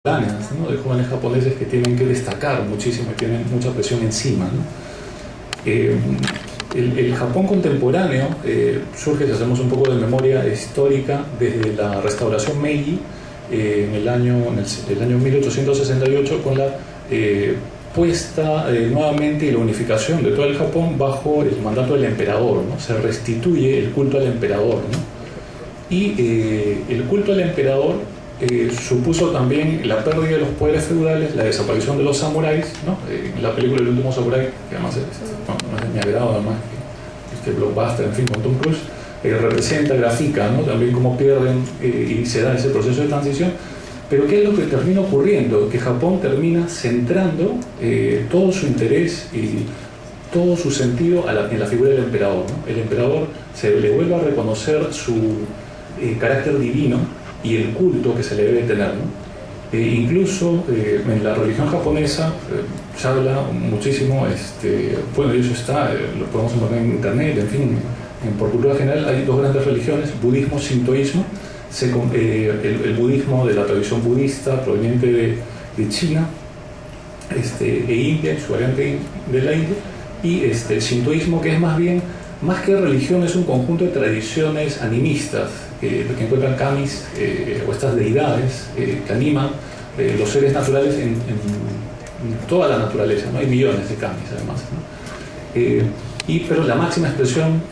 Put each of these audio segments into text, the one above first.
contemporáneas, ¿no? De jóvenes japoneses que tienen que destacar muchísimo y tienen mucha presión encima, ¿no? El Japón contemporáneo surge, si hacemos un poco de memoria histórica, desde la restauración Meiji en el año 1868, con la puesta nuevamente y la unificación de todo el Japón bajo el mandato del emperador, ¿no? Se restituye el culto al emperador, ¿no? Y el culto al emperador supuso también la pérdida de los poderes feudales, la desaparición de los samuráis, ¿no? La película El último samurái, que además no es de mi agrado, además que blockbuster, en fin, con Tom Cruise, representa, grafica, ¿no? También cómo pierden y se da ese proceso de transición. Pero ¿qué es lo que termina ocurriendo? Que Japón termina centrando todo su interés y todo su sentido en la figura del emperador, ¿no? El emperador se le vuelve a reconocer su carácter divino y el culto que se le debe tener, ¿no? Incluso en la religión japonesa se habla muchísimo, bueno, y eso está, lo podemos encontrar en internet, en fin, por cultura general hay dos grandes religiones, budismo, sintoísmo. El budismo de la tradición budista proveniente de China e India, su variante de la India, y el sintoísmo, que es más bien, más que religión, es un conjunto de tradiciones animistas que encuentran kamis o estas deidades que animan los seres naturales en toda la naturaleza, ¿no? Hay millones de kamis además, ¿no? Pero la máxima expresión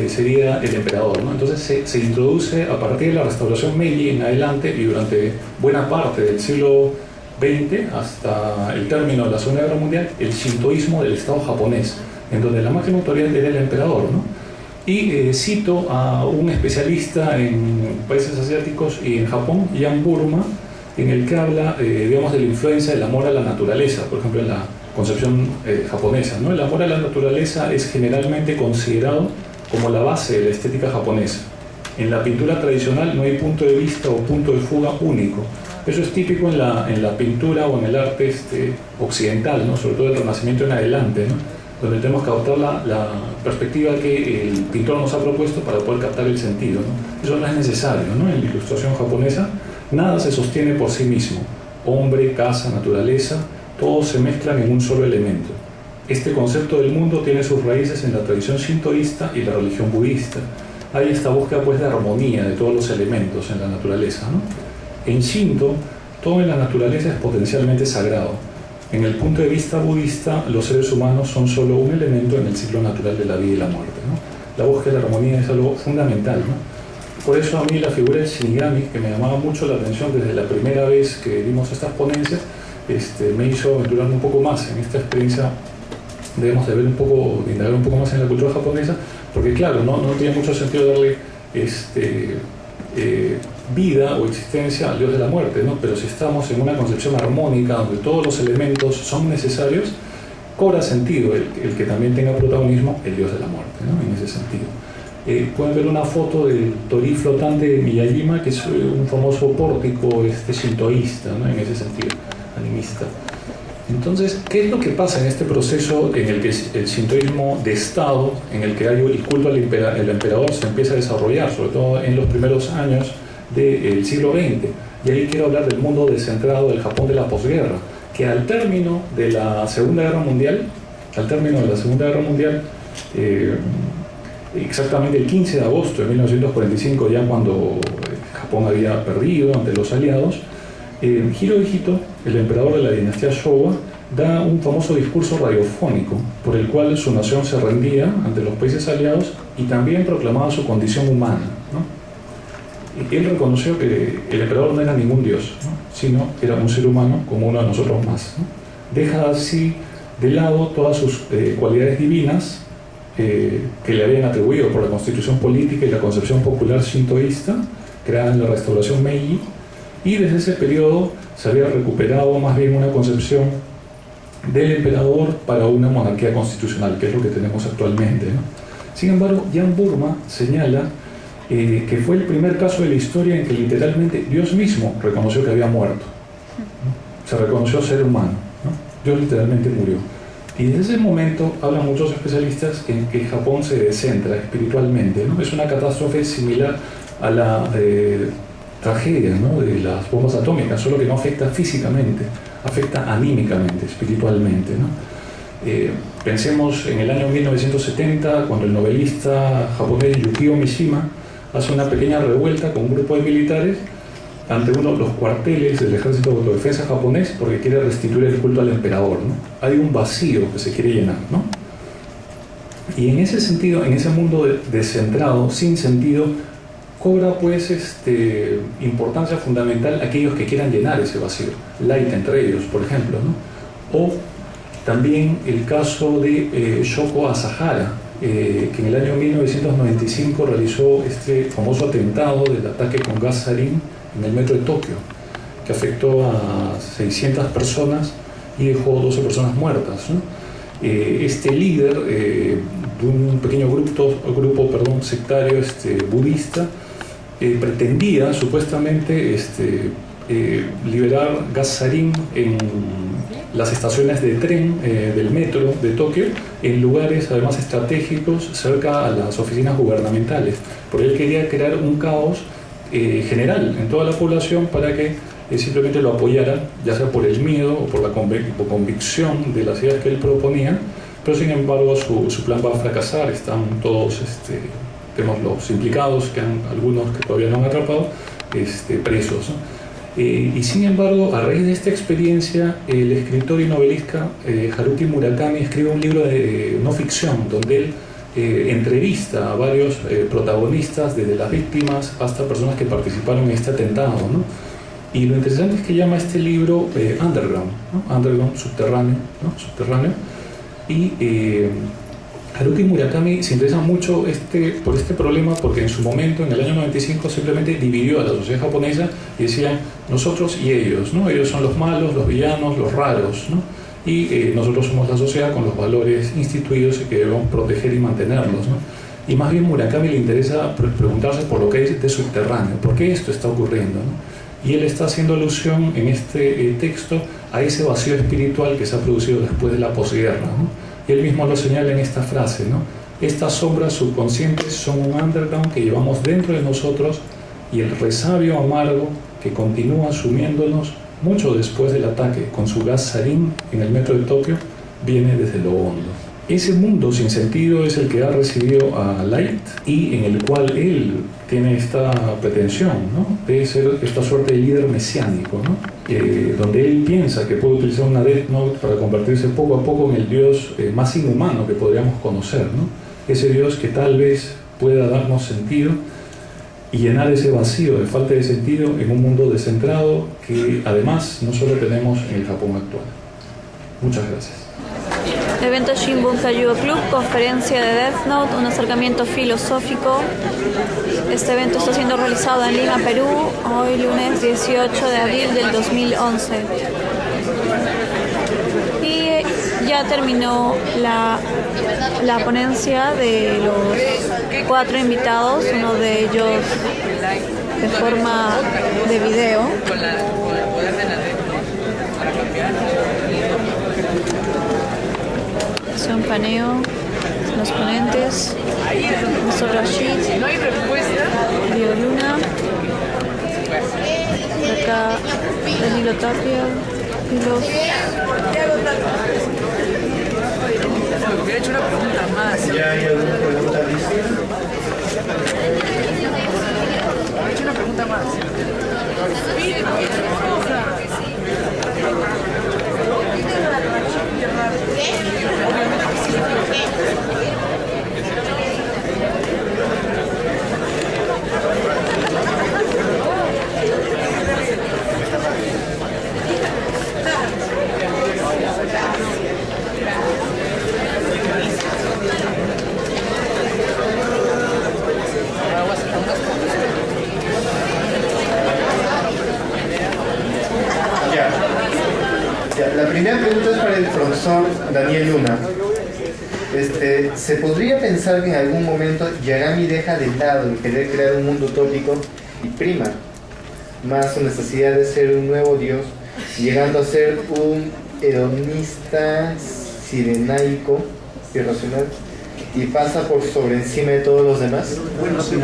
sería el emperador, ¿no? Entonces se introduce a partir de la restauración Meiji en adelante y durante buena parte del siglo XX hasta el término de la Segunda Guerra Mundial el shintoísmo del Estado japonés, en donde la máxima autoridad era el emperador, ¿no? Y cito a un especialista en países asiáticos y en Japón, Jan Burma, en el que habla, digamos, de la influencia del amor a la naturaleza, por ejemplo, en la concepción japonesa, ¿no? El amor a la naturaleza es generalmente considerado como la base de la estética japonesa. En la pintura tradicional no hay punto de vista o punto de fuga único. Eso es típico en la pintura o en el arte occidental, ¿no? Sobre todo del Renacimiento en adelante, ¿no? Donde tenemos que adoptar la perspectiva que el pintor nos ha propuesto para poder captar el sentido, ¿no? Eso no es necesario, ¿no? En la ilustración japonesa nada se sostiene por sí mismo. Hombre, casa, naturaleza, todos se mezclan en un solo elemento. Este concepto del mundo tiene sus raíces en la tradición shintoísta y la religión budista. Hay esta búsqueda, pues, de armonía de todos los elementos en la naturaleza, ¿no? En Shinto, todo en la naturaleza es potencialmente sagrado. En el punto de vista budista, los seres humanos son solo un elemento en el ciclo natural de la vida y la muerte, ¿no? La búsqueda de la armonía es algo fundamental, ¿no? Por eso a mí la figura del Shinigami, que me llamaba mucho la atención desde la primera vez que vimos estas ponencias, me hizo aventurarme un poco más en esta experiencia, debemos de ver un poco, de indagar un poco más en la cultura japonesa, porque claro, no tiene mucho sentido darle vida o existencia al dios de la muerte, ¿no? Pero si estamos en una concepción armónica donde todos los elementos son necesarios, cobra sentido el que también tenga protagonismo el dios de la muerte, ¿no? En ese sentido. Pueden ver una foto del torii flotante de Miyajima, que es un famoso pórtico shintoísta, ¿no? En ese sentido, animista. Entonces, ¿qué es lo que pasa en este proceso en el que el shintoísmo de Estado, en el que hay el culto al emperador, se empieza a desarrollar, sobre todo en los primeros años del siglo XX? Y ahí quiero hablar del mundo descentrado del Japón de la posguerra, que al término de la Segunda Guerra Mundial, exactamente el 15 de agosto de 1945, ya cuando Japón había perdido ante los aliados, Hirohito, el emperador de la dinastía Showa, da un famoso discurso radiofónico por el cual su nación se rendía ante los países aliados y también proclamaba su condición humana, ¿no? Y él reconoció que el emperador no era ningún dios, ¿no? Sino que era un ser humano como uno de nosotros más, ¿no? Deja así de lado todas sus cualidades divinas que le habían atribuido por la constitución política y la concepción popular shintoísta creada en la restauración Meiji, y desde ese periodo se había recuperado más bien una concepción del emperador para una monarquía constitucional, que es lo que tenemos actualmente, ¿no? Sin embargo, Jan Burma señala que fue el primer caso de la historia en que literalmente Dios mismo reconoció que había muerto, ¿no? Se reconoció ser humano, ¿no? Dios literalmente murió. Y desde ese momento hablan muchos especialistas en que Japón se descentra espiritualmente, ¿no? Es una catástrofe similar a la tragedia, ¿no?, de las bombas atómicas, solo que no afecta físicamente, afecta anímicamente, espiritualmente, ¿no? Pensemos en el año 1970, cuando el novelista japonés Yukio Mishima hace una pequeña revuelta con un grupo de militares ante uno de los cuarteles del ejército de autodefensa japonés porque quiere restituir el culto al emperador, ¿no? Hay un vacío que se quiere llenar, ¿no? Y en ese sentido, en ese mundo descentrado, sin sentido, cobra pues importancia fundamental aquellos que quieran llenar ese vacío. Light entre ellos, por ejemplo, ¿no? O también el caso de Shoko Asahara, que en el año 1995 realizó este famoso atentado del ataque con gas sarín en el metro de Tokio, que afectó a 600 personas y dejó 12 personas muertas, ¿no? Este líder de un pequeño grupo sectario budista pretendía supuestamente liberar gas sarín en las estaciones de tren del metro de Tokio, en lugares además estratégicos cerca a las oficinas gubernamentales. Por él quería crear un caos general en toda la población para que simplemente lo apoyaran, ya sea por el miedo o por la convicción de las ideas que él proponía, pero sin embargo su plan va a fracasar. Están todos tenemos los implicados, que algunos que todavía no han atrapado, presos, ¿no? Y sin embargo, a raíz de esta experiencia, el escritor y novelista Haruki Murakami escribe un libro de no ficción, donde él entrevista a varios protagonistas, desde las víctimas hasta personas que participaron en este atentado, ¿no? Y lo interesante es que llama este libro Underground, ¿no? Underground, subterráneo, ¿no? Subterráneo. Y Haruki Murakami se interesa mucho por este problema porque en su momento, en el año 95, simplemente dividió a la sociedad japonesa y decían nosotros y ellos, ¿no? Ellos son los malos, los villanos, los raros, ¿no? Y nosotros somos la sociedad con los valores instituidos y que debemos proteger y mantenerlos, ¿no? Y más bien Murakami le interesa preguntarse por lo que es de subterráneo, por qué esto está ocurriendo, ¿no? Y él está haciendo alusión en este texto a ese vacío espiritual que se ha producido después de la posguerra, ¿no? Y él mismo lo señala en esta frase, ¿no? Estas sombras subconscientes son un underground que llevamos dentro de nosotros y el resabio amargo que continúa sumiéndonos mucho después del ataque con su gas sarín en el metro de Tokio viene desde lo hondo. Ese mundo sin sentido es el que ha recibido a Light y en el cual él tiene esta pretensión, ¿no?, de ser esta suerte de líder mesiánico, ¿no?, donde él piensa que puede utilizar una Death Note para convertirse poco a poco en el Dios más inhumano que podríamos conocer, ¿no?, ese Dios que tal vez pueda darnos sentido y llenar ese vacío de falta de sentido en un mundo descentrado que además no solo tenemos en el Japón actual. Muchas gracias. Evento Shinbun Kayugo Club, conferencia de Death Note, un acercamiento filosófico. Este evento está siendo realizado en Lima, Perú, hoy lunes 18 de abril del 2011. Y ya terminó la ponencia de los 4 invitados, uno de ellos de forma de video. Un paneo, los ponentes, Mr. Rashid, Leo Luna, acá Danilo Tapia y los... Hubiera hecho una pregunta más. ¿Ya hay alguna pregunta lista? Hubiera hecho una pregunta más. La primera pregunta es para el profesor Daniel Luna. ¿Se podría pensar que en algún momento Yagami deja de lado el querer crear un mundo utópico y prima más su necesidad de ser un nuevo dios, llegando a ser un hedonista sirenaico irracional y pasa por sobre encima de todos los demás? Bueno, si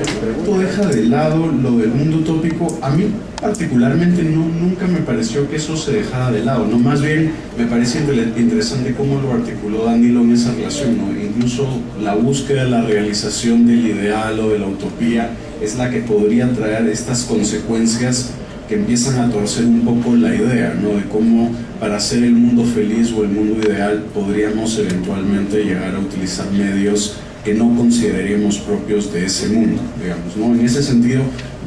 tú deja de lado lo del mundo utópico, a mí particularmente nunca me pareció que eso se dejara de lado, ¿no? Más bien me parece interesante cómo lo articuló Danilo en esa relación, ¿no? Incluso la búsqueda de la realización del ideal o de la utopía es la que podría traer estas consecuencias que empiezan a torcer un poco la idea, ¿no? De cómo para hacer el mundo feliz o el mundo ideal podríamos eventualmente llegar a utilizar medios que no consideraríamos propios de ese mundo, digamos, ¿no? En ese sentido,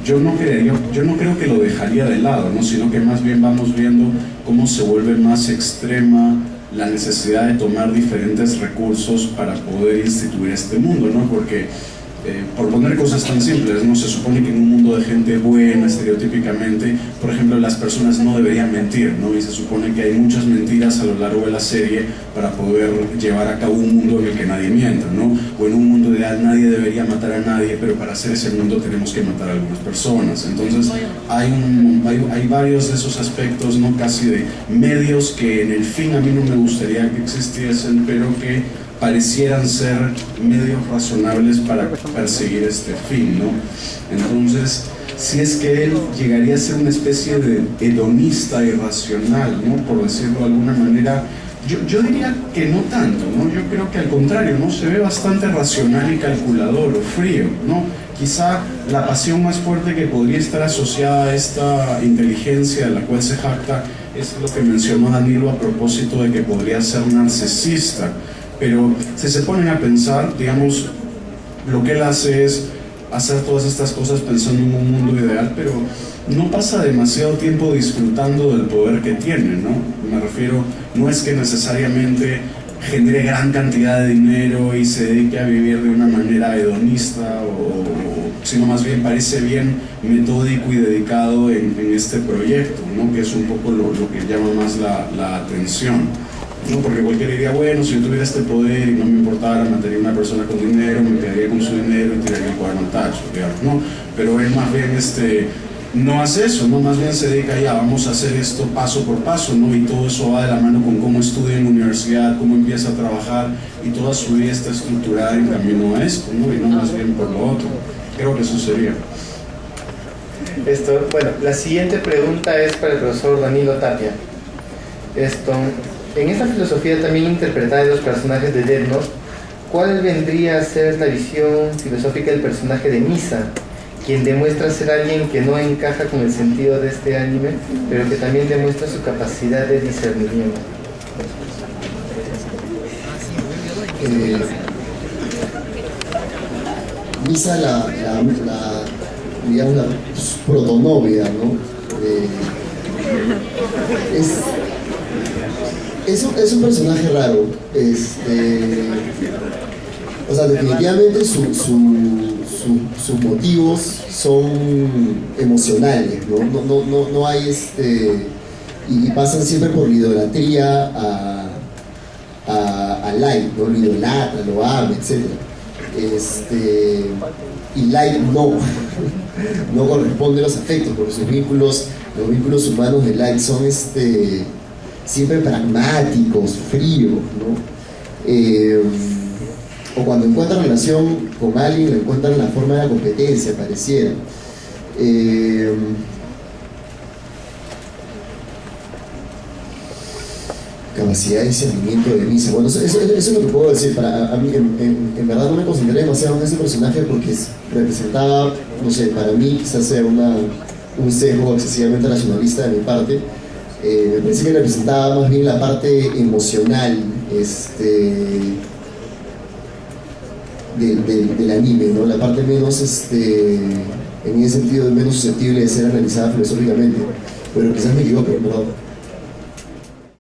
yo no creo que lo dejaría de lado, ¿no? Sino que más bien vamos viendo cómo se vuelve más extrema la necesidad de tomar diferentes recursos para poder instituir este mundo, ¿no? Porque por poner cosas tan simples, ¿no? Se supone que en un mundo de gente buena, estereotípicamente, por ejemplo, las personas no deberían mentir, ¿no? Y se supone que hay muchas mentiras a lo largo de la serie para poder llevar a cabo un mundo en el que nadie mienta, ¿no? O en un mundo ideal nadie debería matar a nadie, pero para hacer ese mundo tenemos que matar a algunas personas. Entonces hay varios de esos aspectos, ¿no? Casi de medios que en el fin a mí no me gustaría que existiesen, pero que parecieran ser medios razonables para perseguir este fin, ¿no? Entonces, si es que él llegaría a ser una especie de hedonista irracional, ¿no? Por decirlo de alguna manera, yo diría que no tanto, ¿no? Yo creo que al contrario, ¿no? Se ve bastante racional y calculador o frío, ¿no? Quizá la pasión más fuerte que podría estar asociada a esta inteligencia de la cual se jacta es lo que mencionó Danilo a propósito de que podría ser narcisista. Pero si se ponen a pensar, digamos, lo que él hace es hacer todas estas cosas pensando en un mundo ideal, pero no pasa demasiado tiempo disfrutando del poder que tiene, ¿no? Me refiero, no es que necesariamente genere gran cantidad de dinero y se dedique a vivir de una manera hedonista, sino más bien parece bien metódico y dedicado en este proyecto, ¿no? Que es un poco lo que llama más la atención. ¿No? Porque cualquiera diría, bueno, si yo tuviera este poder y no me importara, mataría a una persona con dinero, me quedaría con su dinero y tiraría el cuaderno al tacho, digamos, ¿no? Pero él más bien no hace eso, ¿no? Más bien se dedica ya, vamos a hacer esto paso por paso, ¿no? Y todo eso va de la mano con cómo estudia en la universidad, cómo empieza a trabajar y toda su vida está estructurada en camino a esto, ¿no? Y no más bien por lo otro. Creo que eso sería. Bueno, la siguiente pregunta es para el profesor Danilo Tapia. En esta filosofía también interpretada de los personajes de Death Note, ¿cuál vendría a ser la visión filosófica del personaje de Misa, quien demuestra ser alguien que no encaja con el sentido de este anime, pero que también demuestra su capacidad de discernimiento? Misa, digamos, la protonovia, ¿no? Es un personaje raro, o sea, definitivamente sus motivos son emocionales, no hay y pasan siempre por la idolatría a Light, ¿no? Lo idolatra, lo ama, etc. Y Light no corresponde a los afectos, porque los vínculos humanos de Light son siempre pragmáticos, fríos, ¿no? O cuando encuentran relación con alguien, lo encuentran en la forma de la competencia, pareciera. Capacidad de discernimiento de Misa. Bueno, eso es lo que puedo decir. A mí, en verdad no me concentré demasiado en ese personaje porque representaba, no sé, para mí quizás sea un sesgo excesivamente racionalista de mi parte. Me parece que representaba más bien la parte emocional del anime, ¿no? La parte menos, en ese sentido, menos susceptible de ser analizada filosóficamente. Pero quizás me equivoque, ¿verdad?